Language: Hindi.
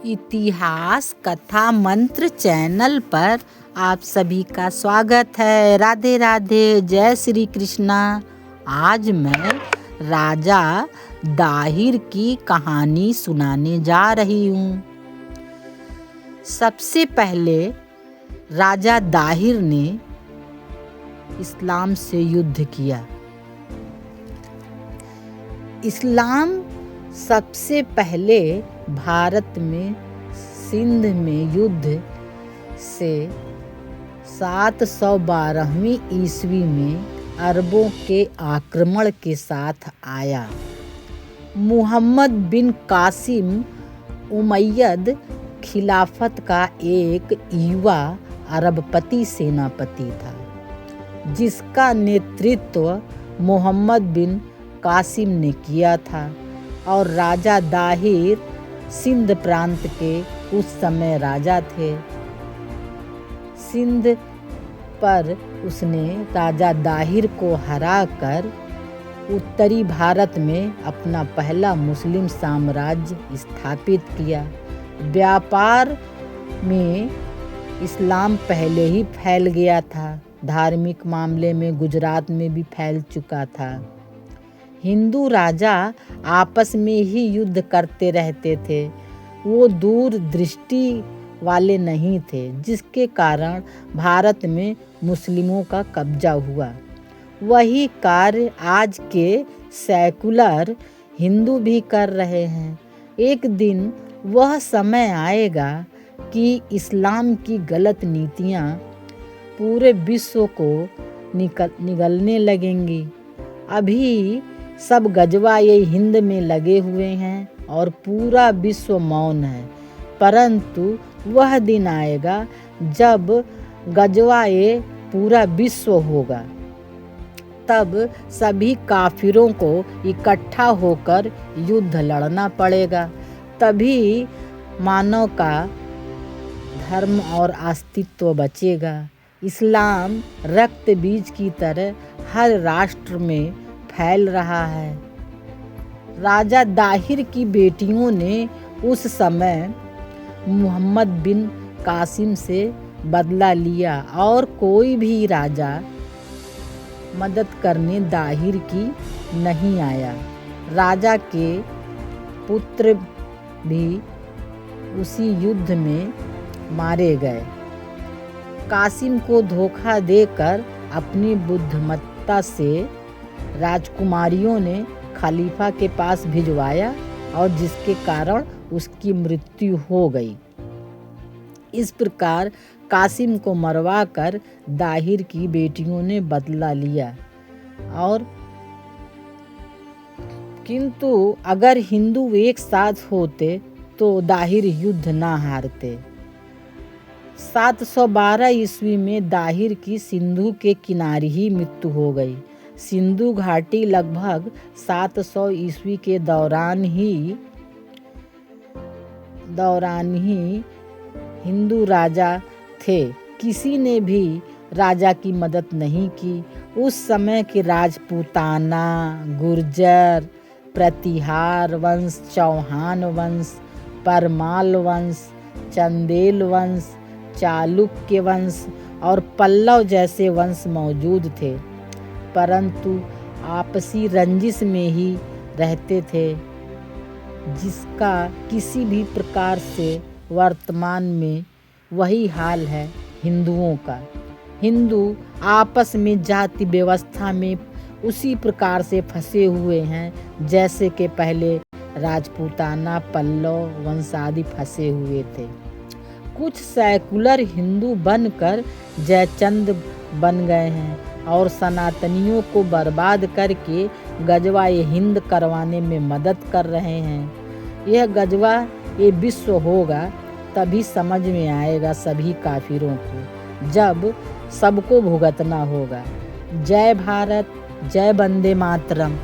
इतिहास कथा मंत्र चैनल पर आप सभी का स्वागत है। राधे राधे, जय श्री कृष्णा। आज मैं राजा दाहिर की कहानी सुनाने जा रही हूँ। सबसे पहले राजा दाहिर ने इस्लाम से युद्ध किया। इस्लाम सबसे पहले भारत में सिंध में युद्ध से 712वीं ईस्वी में अरबों के आक्रमण के साथ आया। मुहम्मद बिन कासिम उमय्यद खिलाफत का एक युवा अरबपति सेनापति था, जिसका नेतृत्व मुहम्मद बिन कासिम ने किया था और राजा दाहिर सिंध प्रांत के उस समय राजा थे। सिंध पर उसने राजा दाहिर को हराकर उत्तरी भारत में अपना पहला मुस्लिम साम्राज्य स्थापित किया। व्यापार में इस्लाम पहले ही फैल गया था। धार्मिक मामले में गुजरात में भी फैल चुका था। हिंदू राजा आपस में ही युद्ध करते रहते थे। वो दूर दृष्टि वाले नहीं थे, जिसके कारण भारत में मुस्लिमों का कब्जा हुआ। वही कार्य आज के सेकुलर हिंदू भी कर रहे हैं। एक दिन वह समय आएगा कि इस्लाम की गलत नीतियाँ पूरे विश्व को निगलने लगेंगी। अभी सब गजवा-ए हिंद में लगे हुए हैं और पूरा विश्व मौन है, परंतु वह दिन आएगा जब गजवा-ए पूरा विश्व होगा। तब सभी काफिरों को इकट्ठा होकर युद्ध लड़ना पड़ेगा। तभी मानव का धर्म और अस्तित्व बचेगा। इस्लाम रक्त बीज की तरह हर राष्ट्र में फैल रहा है। राजा दाहिर की बेटियों ने उस समय मुहम्मद बिन कासिम से बदला लिया और कोई भी राजा मदद करने दाहिर की नहीं आया। राजा के पुत्र भी उसी युद्ध में मारे गए। कासिम को धोखा देकर अपनी बुद्धिमत्ता से राजकुमारियों ने खलीफा के पास भिजवाया और जिसके कारण उसकी मृत्यु हो गई। इस प्रकार कासिम को मरवाकर दाहिर की बेटियों ने बदला लिया। और किंतु अगर हिंदू एक साथ होते तो दाहिर युद्ध ना हारते। 712 ईस्वी में दाहिर की सिंधु के किनारे ही मृत्यु हो गई। सिंधु घाटी लगभग 700 ईस्वी के दौरान ही हिंदू राजा थे। किसी ने भी राजा की मदद नहीं की। उस समय के राजपूताना, गुर्जर, प्रतिहार वंश, चौहान वंश, परमाल वंश, चंदेल वंश, चालुक्य वंश और पल्लव जैसे वंश मौजूद थे, परंतु आपसी रंजिश में ही रहते थे, जिसका किसी भी प्रकार से वर्तमान में वही हाल है हिंदुओं का। हिंदू आपस में जाति व्यवस्था में उसी प्रकार से फंसे हुए हैं जैसे कि पहले राजपूताना, पल्लव वंश आदि फंसे हुए थे। कुछ सेकुलर हिंदू बनकर जयचंद बन गए हैं और सनातनियों को बर्बाद करके गजवा-ए हिंद करवाने में मदद कर रहे हैं। यह गजवा-ए विश्व होगा तभी समझ में आएगा सभी काफिरों को, जब सबको भुगतना होगा। जय भारत, जय वंदे मातरम।